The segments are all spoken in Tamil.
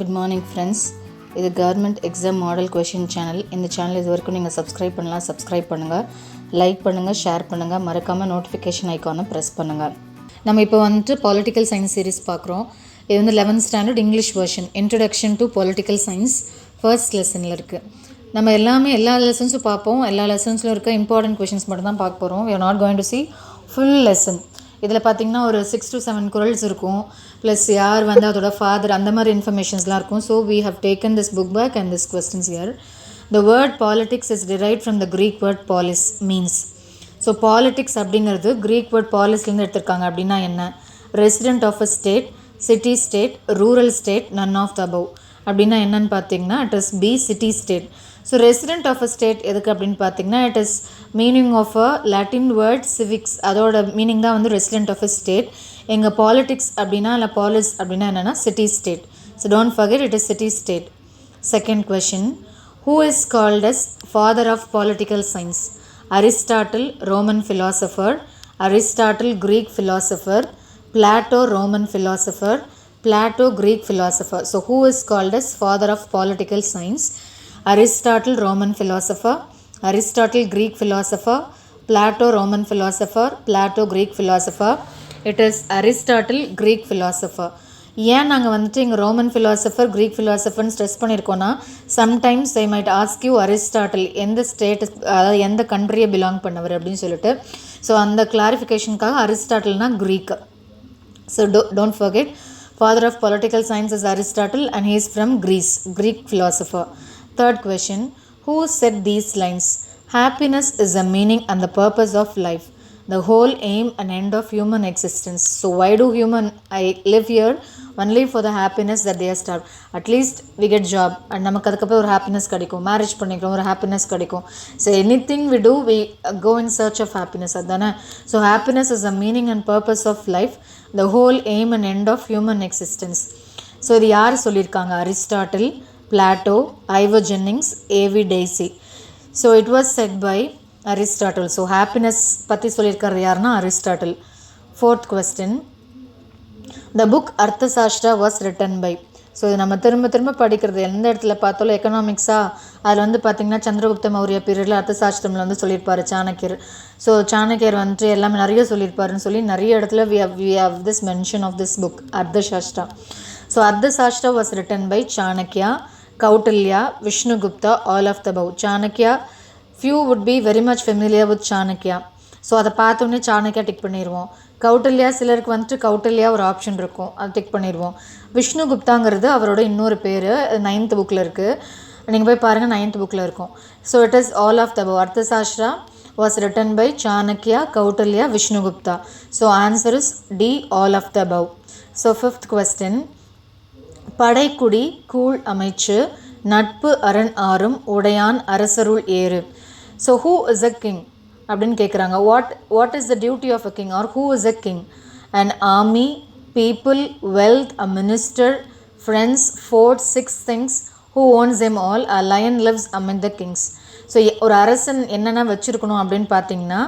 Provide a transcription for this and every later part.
Good morning friends. இது government exam model question channel. இந்த சேனல் இது வரைக்கும் நீங்கள் சப்ஸ்கிரைப் பண்ணலாம், சப்ஸ்கிரைப் பண்ணுங்கள், லைக் பண்ணுங்கள், ஷேர் பண்ணுங்கள், மறக்காமல் நோட்டிஃபிகேஷன் ஐக்கானை ப்ரெஸ் பண்ணுங்கள். நம்ம இப்போ வந்துட்டு பொலிட்டிக்கல் சயின்ஸ் சீரிஸ் பார்க்குறோம். இது வந்து 11th standard English version, introduction to political science first லெசனில் இருக்குது. நம்ம எல்லா லெசன்ஸும் பார்ப்போம். எல்லா லெசன்ஸில் இருக்க இம்பார்ட்டன்ட் கொஷின்ஸ் மட்டும் தான் பார்க்க போகிறோம். we are not going to see full lesson. இதில் பார்த்திங்கன்னா ஒரு 6 to 7 குறள்ஸ் இருக்கும், ப்ளஸ் யார் வந்து அதோட ஃபாதர், அந்த மாதிரி இன்ஃபர்மேஷன்ஸ்லாம் இருக்கும். So we have taken this book back and this questions here. The word politics is derived from the Greek word polis, means. So politics அப்படிங்கிறது க்ரீக் வேர்ட் பாலிஸ்லேருந்து எடுத்திருக்காங்க. அப்படின்னா என்ன? Resident of a state, city state, rural state, none of the above. அப்படின்னா என்னன்னு பார்த்தீங்கன்னா it is B city state. So resident of a state எதுக்கு அப்படின்னு பார்த்தீங்கன்னா it is meaning of a Latin word civics, அதோட மீனிங் தான் வந்து ரெசிடென்ட் ஆஃப் அ ஸ்டேட். எங்கள் பாலிட்டிக்ஸ் அப்படின்னா இல்லை பாலிஸ் அப்படின்னா என்னென்னா city state. So don't forget it is city state. Second question, who is called as father of political science? Aristotle, Roman philosopher. Aristotle, Greek philosopher. Plato, Roman philosopher. Plato, Greek philosopher. So who is called as father of political science? Aristotle, Roman philosopher. Aristotle, Greek philosopher. Plato, Roman philosopher. Plato, Greek philosopher. It is Aristotle, Greek philosopher. ஏன் நாங்கள் வந்துட்டு இங்கே ரோமன் ஃபிலாசபர், க்ரீக் ஃபிலாசபர்னு ஸ்ட்ரெஸ் பண்ணியிருக்கோன்னா, sometimes I might ask you Aristotle எந்த ஸ்டேட், அதாவது எந்த கண்ட்ரியை பிலாங் பண்ணவர் அப்படின்னு சொல்லிட்டு. ஸோ அந்த கிளாரிஃபிகேஷனுக்காக அரிஸ்டாட்டில்னா Greek. So don't forget, father of political science is Aristotle and he is from Greece, Greek philosopher. Third question, who said these lines? Happiness is the meaning and the purpose of life, the whole aim and end of human existence. So why do I live here? Only for the happiness that they are starved. At least we get job and நமக்கு அதுக்கப்புறம் ஒரு happiness கிடைக்கும், மேரேஜ் பண்ணிக்கிறோம், ஒரு happiness கிடைக்கும். So anything we do we go in search of happiness. அதானே? So happiness is the meaning and purpose of life, the whole aim and end of human existence. So இது யார் சொல்லியிருக்காங்க? Aristotle, Plato, Ivor Jennings, A V Dicey. So it was said by Aristotle. So happiness பற்றி சொல்லியிருக்கார் யாருன்னா Aristotle. Fourth question, the book Arthashastra was written by. So இது நம்ம திரும்ப படிக்கிறது, எந்த இடத்துல பார்த்தாலும் எக்கனாமிக்ஸாக அதில் வந்து பார்த்திங்கன்னா சந்திரகுப்த மௌரிய பீரியடில் அர்த்தசாஸ்திரமில் வந்து சொல்லியிருப்பார் சாணக்கியர். ஸோ சாணக்கியர் வந்துட்டு எல்லாமே நிறைய சொல்லியிருப்பாருன்னு சொல்லி நிறைய இடத்துல we have this mention of this book Arthashastra. So Arthashastra was written by Chanakya, Kautilya, Vishnugupta, all of the above. Chanakya, few would be very much familiar with Chanakya. So அதை பார்த்தோன்னே சாணக்கியா டிக் பண்ணிடுவோம். கௌட்டில்யா சிலருக்கு வந்துட்டு கௌட்டில்யா ஒரு ஆப்ஷன் இருக்கும், அதை டிக் பண்ணிடுவோம். விஷ்ணுகுப்தாங்கிறது அவரோட இன்னொரு பேர், 9th புக்கில் இருக்குது, நீங்கள் போய் பாருங்கள், 9th புக்கில் இருக்கும். So it is all of the above. Arthashastra was written by Chanakya, Kautilya, Vishnugupta. So answer is D, all of the above. So fifth question, படைக்குடி கூழ் அமைச்சு நட்பு அரண் ஆறும் உடையான் அரசருள் ஏறு. So who is a king அப்படின்னு கேட்குறாங்க. What is the duty of a king or who is a king? And army, people, wealth, a minister, friends, fort, 6 things. Who owns them all? A lion lives among the kings. So ஒரு அரசன் என்னென்ன வச்சுருக்கணும் அப்படின்னு பார்த்தீங்கன்னா,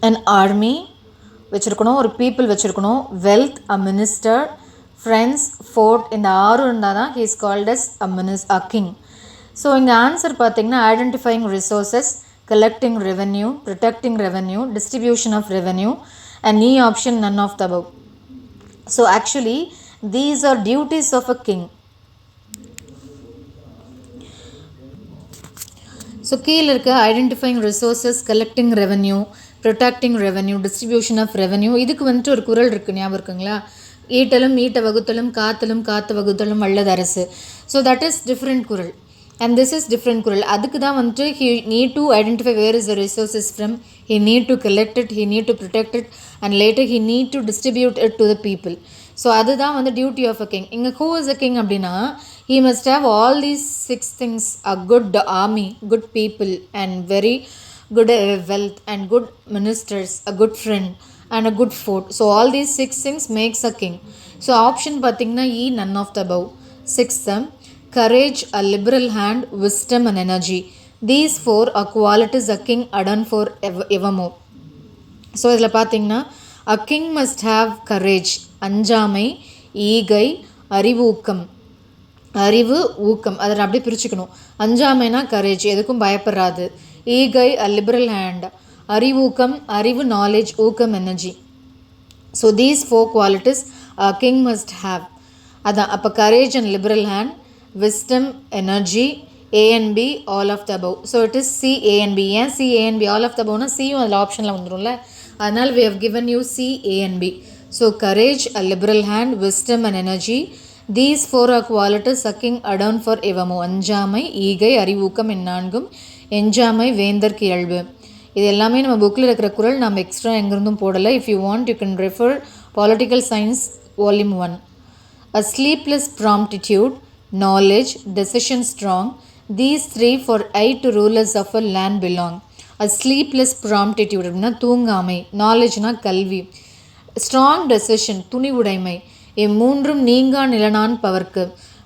an army வச்சுருக்கணும், ஒரு பீப்புள் வச்சுருக்கணும், wealth, a minister, friends, fort. இந்த 6 இருந்தால் தான் he is called as a king. So இங்கே ஆன்சர் பார்த்தீங்கன்னா identifying resources, collecting revenue, protecting revenue, distribution of revenue, and நீ option none of the above. So actually these are duties of a king. So கீழே இருக்க identifying resources, collecting revenue, protecting revenue, distribution of revenue, இதுக்கு வந்துட்டு ஒரு குறள் இருக்குது, ஞாபகம் இருக்குங்களா? ஈட்டலும் ஈட்ட வகுத்தலும் காத்தலும் காத்த வகுத்தலும் வல்லது அரசு. ஸோ தட் இஸ் டிஃப்ரெண்ட் குறள் அண்ட் திஸ் இஸ் டிஃப்ரெண்ட் குறள். அதுக்கு தான் வந்துட்டு he need to identify where is the resources from, he need to collect it, he need to protect it, and later he need to distribute it to the people. So அதுதான் வந்து டியூட்டி ஆஃப் அ கிங். இங்கே who is a king அப்படின்னா he must have all these 6 things, a good army, good people, and very good wealth, and good ministers, a good friend, and a good fort. So all these 6 things makes a king. So option பார்த்தீங்கன்னா E, none of the above. 6th, courage, a liberal hand, wisdom and energy. These 4 are qualities a king adorn for evermore. So இதில் பார்த்தீங்கன்னா A king must have courage. அஞ்சாமை, ஈகை, அறிவூக்கம். அறிவு, ஊக்கம், அதை அப்படியே பிரிச்சுக்கணும். அஞ்சாமைனா கரேஜ், எதுக்கும் பயப்படாது. ஈகை, அ லிபரல் ஹேண்ட். அறிவூக்கம், அறிவு, நாலேஜ், ஊக்கம், energy. So these 4 qualities a king must have. அதான் அப்போ courage and liberal hand, wisdom, energy, A and B, all of the above. So it is C, A and B. ஏன் C, A and B, all of the aboveனா சியும் அதில் ஆப்ஷனில் வந்துடும்ல, அதனால் we have given you C, A and B. So courage, a liberal hand, wisdom and energy. These 4 are qualities a king adorn for evermore. அஞ்சாமை, ஈகை, அறிவூக்கம் இந்நான்கும் எஞ்சாமை வேந்தற்கு இயல்பு. இது எல்லாமே நம்ம புக்கில் இருக்கிற குறள், நம்ம எக்ஸ்ட்ரா எங்கேருந்தும் போடலை. If you want you can refer political science volume 1. A sleepless promptitude, knowledge, decision strong. These 3 for 8 rulers of a land belong. A sleepless promptitude அப்படின்னா தூங்காமை, நாலேஜ்னா கல்வி, ஸ்ட்ராங் டெசிஷன் துணிவுடைமை, இம்மூன்றும் நீங்கா நிலனான் பவர்க்கு.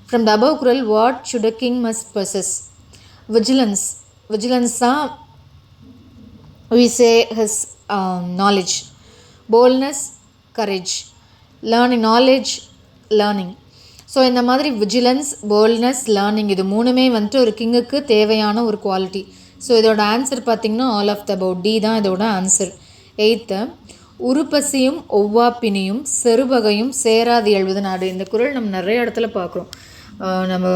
From the above Kural what should a king must possess? Vigilance. Vigilance தான் we say his knowledge. Boldness, courage. Learning, knowledge, learning. So இந்த மாதிரி விஜிலன்ஸ், போல்ட்னஸ், லேர்னிங் இது மூணுமே வந்துட்டு ஒரு கிங்குக்கு தேவையான ஒரு குவாலிட்டி. ஸோ இதோட ஆன்சர் பார்த்திங்கன்னா all of the above, D தான் இதோட ஆன்சர். 8th, உருப்பசியும் ஒவ்வாப்பினியும் செருபகையும் சேராது எழுவது நாடு. இந்த குறள் நம்ம நிறைய இடத்துல பார்க்குறோம். நம்ம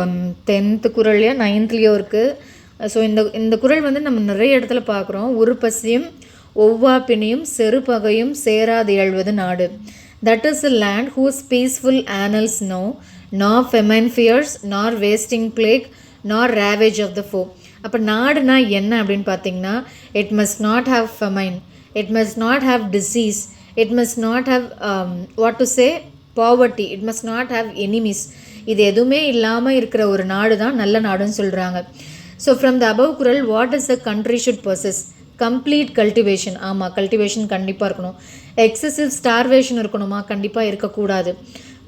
10th குறள்லையோ 9thலையோ இருக்குது. ஸோ இந்த குறள் வந்து நம்ம நிறைய இடத்துல பார்க்குறோம். உருப்பசியும் ஒவ்வாப்பினியும் செருபகையும் சேராது எழுவது நாடு. That is a land whose peaceful annals know, nor famine fears, nor wasting plague, nor ravage of the foe. அப்போ நாடுனா என்ன அப்படின்னு பார்த்தீங்கன்னா, it must not have famine, it must not have disease, it must not have what to say poverty, it must not have enemies. இது எதுவுமே இல்லாமல் இருக்கிற ஒரு நாடு தான் நல்ல நாடுன்னு சொல்கிறாங்க. So from the above Kural what is a country should possess? Complete cultivation. ஆமாம், கல்டிவேஷன் கண்டிப்பாக இருக்கணும். எக்ஸசிவ் ஸ்டார்வேஷன் இருக்கணுமா? கண்டிப்பாக இருக்கக்கூடாது.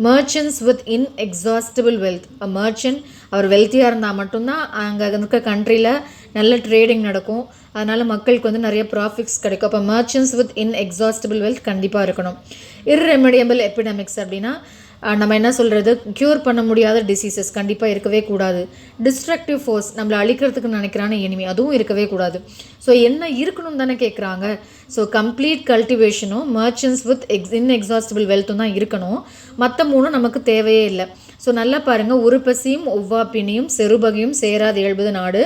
Merchants with inexhaustible wealth. A merchant அவர் வெல்த்தியாக இருந்தால் மட்டும்தான் அங்கே இருக்க கண்ட்ரியில் நல்ல ட்ரேடிங் நடக்கும், அதனால் மக்களுக்கு வந்து நிறைய ப்ராஃபிட்ஸ் கிடைக்கும். அப்போ மர்ச்சன்ட்ஸ் வித் இன்எக்ஸாஸ்டிபிள் வெல்த் கண்டிப்பாக இருக்கணும். இர்ரெமெடியபிள் எபிடமிக்ஸ் அப்படின்னா நம்ம என்ன சொல்கிறது, க்யூர் பண்ண முடியாத டிசீசஸ் கண்டிப்பாக இருக்கவே கூடாது. டிஸ்ட்ரக்டிவ் ஃபோர்ஸ், நம்மளை அழிக்கிறதுக்கு நினைக்கிறான எனிமி, அதுவும் இருக்கவே கூடாது. ஸோ என்ன இருக்கணும் தானே கேட்குறாங்க. ஸோ கம்ப்ளீட் கல்டிவேஷனும் மர்ச்சன்ட்ஸ் வித் இன்எக்ஸாஸ்டிபிள் வெல்த்தும் தான் இருக்கணும். மற்ற மூணும் நமக்கு தேவையே இல்லை. ஸோ நல்லா பாருங்கள், உருப்பசியும் ஒவ்வாப்பினியும் செருபகையும் சேராது எழுபது நாடு.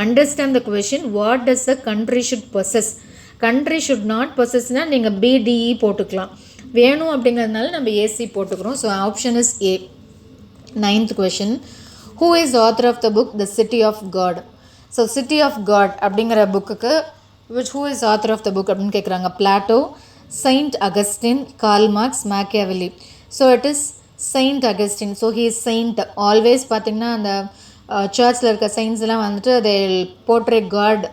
Understand the question, what does a country should possess? Country should not பொசஸ்னால் நீங்கள் பிடிஇ போட்டுக்கலாம், வேணும் அப்படிங்கிறதுனால நம்ம ஏசி போட்டுக்கிறோம். So option is A. 9th question, who is author of the book the city of God? So city of God அப்படிங்கிற புக்குக்கு who is author of the book அப்படின்னு கேட்குறாங்க. Plato, Saint Augustine, Karl Marx, Machiavelli. So it is Saint Augustine. So he is Saint. Always பார்த்திங்கன்னா அந்த சர்ச்சில் இருக்க செயின்ஸ்லாம் வந்துட்டு they portray God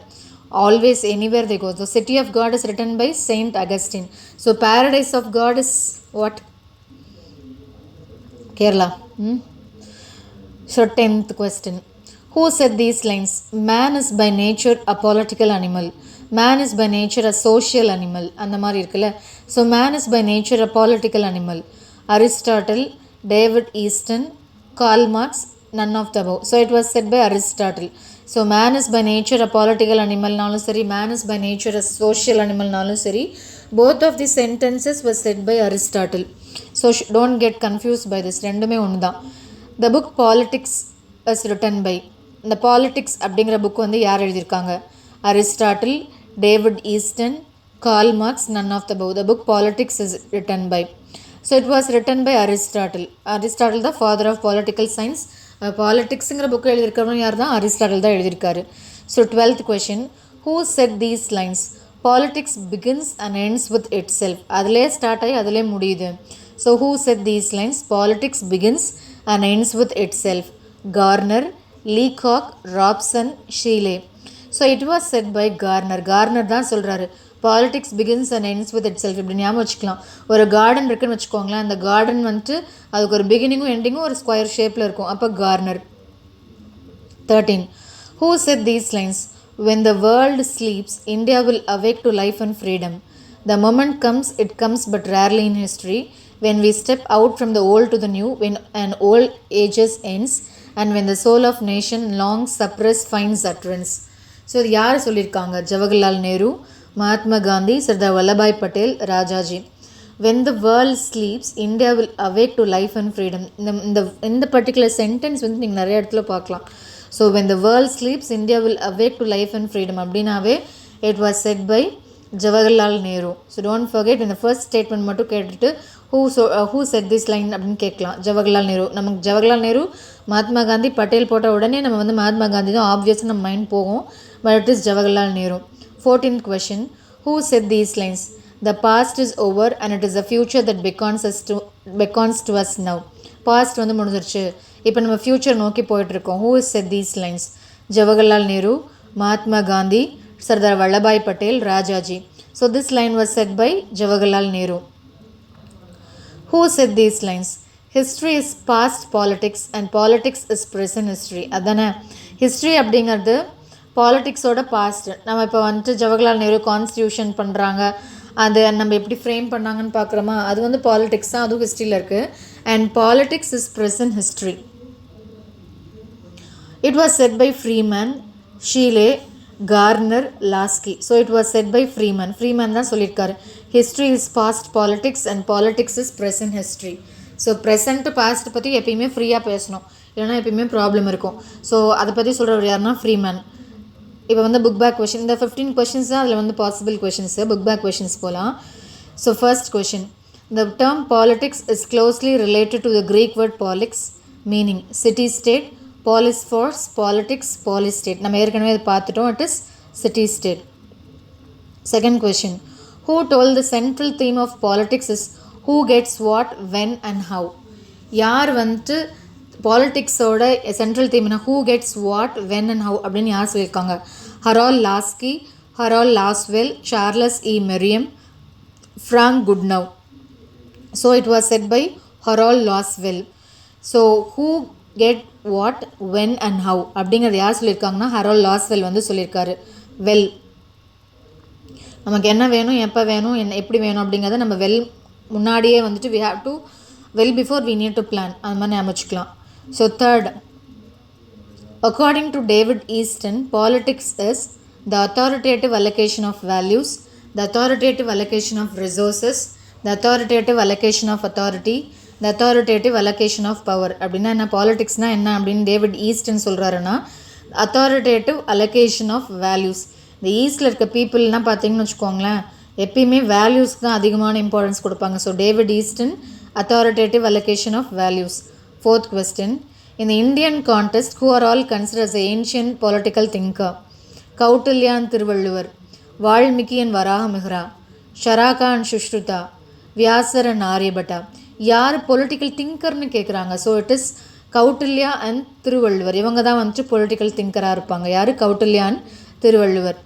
always anywhere they go. The city of God is written by Saint Augustine. So paradise of God is what? Kerala. So 10th question, who said these lines? Man is by nature a political animal, man is by nature a social animal. அந்த மாதிரி இருக்குல்ல. So man is by nature a political animal. Aristotle, David Easton, Karl Marx, none of the above. So it was said by Aristotle. So man is by nature a political அனிமல்னாலும் சரி, man is by nature a social அனிமல்னாலும் சரி, both of the sentences was said by Aristotle. So don't get confuse by this, ரெண்டுமே ஒன்று தான். The book politics is written by. இந்த பாலிட்டிக்ஸ் அப்படிங்கிற புக் வந்து யார் எழுதியிருக்காங்க? Aristotle, David Easton, Karl Marx, none of the the book politics is written by. So it was written by Aristotle. Aristotle தான் ஃபாதர் ஆஃப் பாலிட்டிக்கல் சயின்ஸ். பாலிட்டிக்ஸுங்கிற புக்கு எழுதியிருக்கிறவங்க யார் தான்? அரிஸ்டாட்டில் தான் எழுதியிருக்காரு. So 12th question, who said these lines? Politics begins and ends with itself. அதிலே ஸ்டார்ட் ஆகி அதிலே முடியுது. So who said these lines? Politics begins and ends with itself. Garner, Leacock, Robson, Seeley. So it was said by Garner. Garner தான் சொல்கிறாரு politics begins and ends with itself. இப்படி ஞாபகம் வச்சுக்கலாம். ஒரு கார்டன் இருக்குன்னு வச்சுக்கோங்களேன், அந்த கார்டன் வந்துட்டு அதுக்கு ஒரு பிகினிங்கும் எண்டிங்கும் ஒரு ஸ்கொயர் ஷேப்பில் இருக்கும். அப்போ corner. 13. Who said these lines? When the world sleeps, India will awake to life and freedom. The moment comes, it comes but rarely in history, when we step out from the old to the new, when an old ages ends, and when the soul of nation long suppressed finds utterance. So இது யார் சொல்லியிருக்காங்க? Jawaharlal Nehru, Mahatma Gandhi, Sardar Vallabhbhai Patel, Rajaji. When the world sleeps, India will awake to life and freedom. இந்த பர்டிகுலர் சென்டென்ஸ் வந்து நீங்கள் நிறைய இடத்துல பார்க்கலாம். So when the world sleeps, India will awake to life and freedom அப்படின்னாவே it was said by Jawaharlal Nehru. So don't forget, இந்த ஃபர்ஸ்ட் ஸ்டேட்மெண்ட் மட்டும் கேட்டுட்டு who said this line அப்படின்னு கேட்கலாம். ஜவஹர்லால் நேரு. நமக்கு ஜவஹர்லால் நேரு, மகாத்மா காந்தி, பட்டேல் போட்ட உடனே நம்ம வந்து மகாத்மா காந்தி தான் ஆப்வியஸாக நம்ம மைண்ட் போகும். But it is Jawaharlal Nehru. 14th question, who said these lines? The past is over and it is the future that beckons to us now. Past வந்து முடிஞ்சிருச்சு, இப்போ நம்ம ஃபியூச்சர் நோக்கி போயிட்டுருக்கோம். Who said these lines? Jawaharlal Nehru, Mahatma Gandhi, Sardar Vallabhbhai Patel, Rajaji. So this line was said by Jawaharlal Nehru. Who said these lines? History is past politics and politics is present history. அதானே ஹிஸ்ட்ரி அப்படிங்கிறது பாலிட்டிக்ஸோட பாஸ்ட். நம்ம இப்போ வந்துட்டு ஜவஹர்லால் நேரு கான்ஸ்டியூஷன் பண்ணுறாங்க, அது நம்ம எப்படி ஃப்ரேம் பண்ணாங்கன்னு பார்க்குறோமா, அது வந்து பாலிட்டிக்ஸ் தான், அதுவும் ஹிஸ்ட்ரியில் இருக்குது. And politics is present history. It was said by Freeman, Shelley, Garner, Lasky. So it was said by Freeman. Freeman தான் சொல்லியிருக்காரு, history is past politics and politics is present history. So present past பற்றி எப்பயுமே ஃப்ரீயாக பேசணும், இல்லைனா எப்பயுமே ப்ராப்ளம் இருக்கும். ஸோ அதை பற்றி சொல்கிறவர் யாருன்னா ஃப்ரீமேன். இப்போ வந்து புக் பேக் கொஷின், இந்த 15 கொஷின்ஸ் தான் அதில் வந்து possible questions. Book back questions போகலாம். So first question, the term politics is closely related to the Greek word polix, meaning city state, polis force, politics, polis state. நம்ம ஏற்கனவே அதை பார்த்துட்டோம், it is city state. Second question, who told the central theme of politics is who gets what, when and how? யார் வந்துட்டு பாலிட்டிக்ஸோட சென்ட்ரல் தீம்னா who gets what, when and how அப்படின்னு யார் சொல்லியிருக்காங்க? Harold Laski, Harold Lasswell, Charles E Merriam, Frank Goodnow. So it was said by Harold Lasswell. So who get what, when and how அப்படிங்கிறது யார் சொல்லியிருக்காங்கன்னா ஹரால்ட் லாஸ்வெல் வந்து சொல்லியிருக்காரு. வெல், நமக்கு என்ன வேணும், எப்போ வேணும், எப்படி வேணும் அப்படிங்கிறத நம்ம முன்னாடியே வந்துட்டு we have to before we need to plan, அது மாதிரி அமைச்சிக்கலாம். So third, according to David Easton, politics is the authoritative allocation of values, the authoritative allocation of resources, the authoritative allocation of authority, the authoritative allocation of power. அப்படின்னா என்ன, பாலிட்டிக்ஸ்னால் என்ன அப்படின்னு டேவிட் ஈஸ்டன் சொல்கிறாருன்னா authoritative allocation of values. இந்த ஈஸ்டில் இருக்க பீப்புள்லாம் பார்த்தீங்கன்னு வச்சுக்கோங்களேன், எப்பயுமே வேல்யூஸ்க்கு தான் அதிகமான இம்பார்ட்டன்ஸ் கொடுப்பாங்க. So David eastern, authoritative allocation of values. Fourth question, in the Indian context, who are all considered as the ancient political thinker? Kautilya and Tiruvallur, Valmiki and Varahamihra, Sharaka and Shushruta, Vyasar and Aryabhatta. யார் பொலிட்டிக்கல் திங்கர்னு கேட்குறாங்க. So it is Kautilya and Thiruvalluvar. இவங்க தான் வந்துட்டு பொலிட்டிக்கல் திங்கராக இருப்பாங்க. யார்? கௌட்டில்யா அண்ட் திருவள்ளுவர்.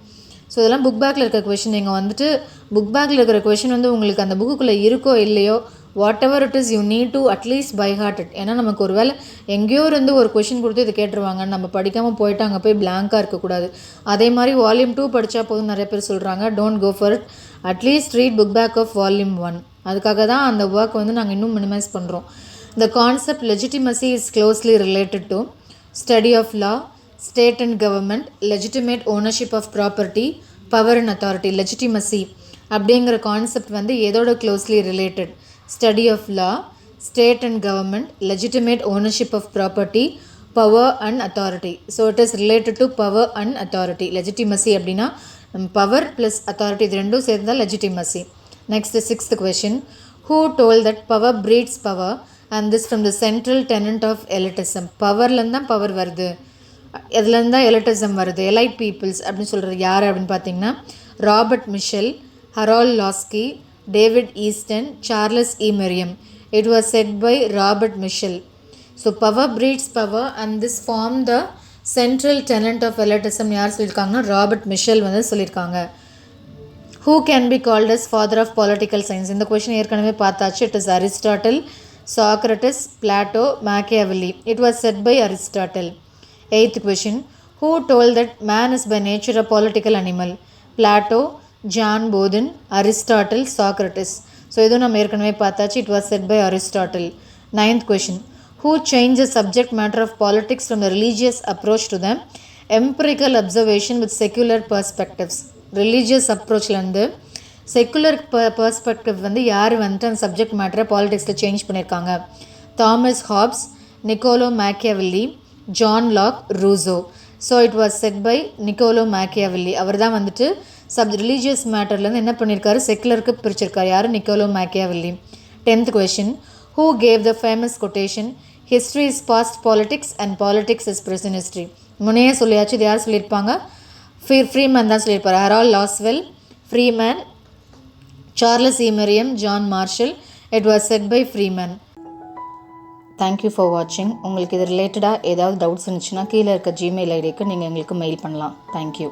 ஸோ இதெல்லாம் புக் பேக்கில் இருக்கிற கொஷின். நீங்கள் வந்துட்டு புக் பேக்கில் இருக்கிற கொஷின் வந்து உங்களுக்கு அந்த புக்குக்குள்ளே இருக்கோ இல்லையோ, whatever it is, you need to at least by heart it. ஏன்னா நமக்கு ஒரு வேளை எங்கேயோ இருந்து ஒரு கொஷின் கொடுத்து இது கேட்டுருவாங்கன்னு நம்ம படிக்காமல் போயிட்டு அங்கே போய் பிளாங்காக இருக்கக்கூடாது. அதே மாதிரி வால்யூம் 2 படித்தா போதும் நிறைய பேர் சொல்கிறாங்க. Don't go for it, at least read book back of volume 1. அதுக்காக தான் அந்த ஒர்க் வந்து நாங்கள் இன்னும் மினிமைஸ் பண்ணுறோம். The concept legitimacy is closely related to study of law, state and government, legitimate ownership of property, power and authority. Legitimacy அப்படிங்கிற கான்செப்ட் வந்து எதோட closely related? Study of law, state and government, legitimate ownership of property, power and authority. So it is related to power and authority. Legitimacy அப்படின்னா பவர் ப்ளஸ் அத்தாரிட்டி இது ரெண்டும் சேர்ந்து தான் legitimacy. Next 6th question, who told that power breeds power and this from the central tenet of elitism? பவர்லேருந்து தான் பவர் வருது, இதுலேருந்து தான் எலிட்டிசம் வருது, எலைட் பீப்புள்ஸ் அப்படின்னு சொல்கிறது யார் அப்படின்னு பார்த்தீங்கன்னா Robert Michels, Harold Laski, David Easton, Charles E Merriam. It was said by Robert Michel. So power breeds power and this form the central tenet of elitism. யார் சொல்லியிருக்காங்கன்னா ராபர்ட் மிஷெல் வந்து சொல்லியிருக்காங்க. Who can be called as father of political science? இந்த கொஷின் ஏற்கனவே பார்த்தாச்சு. It is Aristotle, Socrates, Plato, Machiavelli. It was said by Aristotle. 8th question, who told that man is by nature a political animal? Plato, John Bodin, Aristotle, Socrates. So இதுவும் நம்ம ஏற்கனவே பார்த்தாச்சு. It was said by Aristotle. 9th question. Who changed the subject matter of politics from the religious approach to the empirical observation with secular perspectives? Religious அப்ரோச்லேருந்து செக்குலர் பர்ஸ்பெக்டிவ் வந்து யார் வந்துட்டு அந்த சப்ஜெக்ட் மேட்டரை பாலிடிக்ஸில் சேஞ்ச் பண்ணியிருக்காங்க? Thomas Hobbes, Niccolo Machiavelli, John Locke, Rousseau. So it was said by Niccolo Machiavelli. அவர் தான் வந்துட்டு ரிலீஜியஸ் மேட்டர்லேருந்து என்ன பண்ணியிருக்காரு, செக்குலருக்கு பிரிச்சிருக்காரு. யார்? Niccolo Machiavelli. 10th question. Who gave the famous quotation, history is past politics and politics is present history? முனையே சொல்லியாச்சு. இது யார் சொல்லியிருப்பாங்க? ஃப்ரீமேன் தான் சொல்லியிருப்பார். Harold Lasswell, Freeman, Charles E Merriam, John Marshall. It was said by Freeman. Thank you for வாட்சிங். உங்களுக்கு இது ரிலேட்டடாக ஏதாவது டவுட்ஸ் இருந்துச்சுன்னா கீழே இருக்க ஜிமெயில் ஐடிக்கு நீங்கள் எங்களுக்கு மெயில் பண்ணலாம். தேங்க்யூ.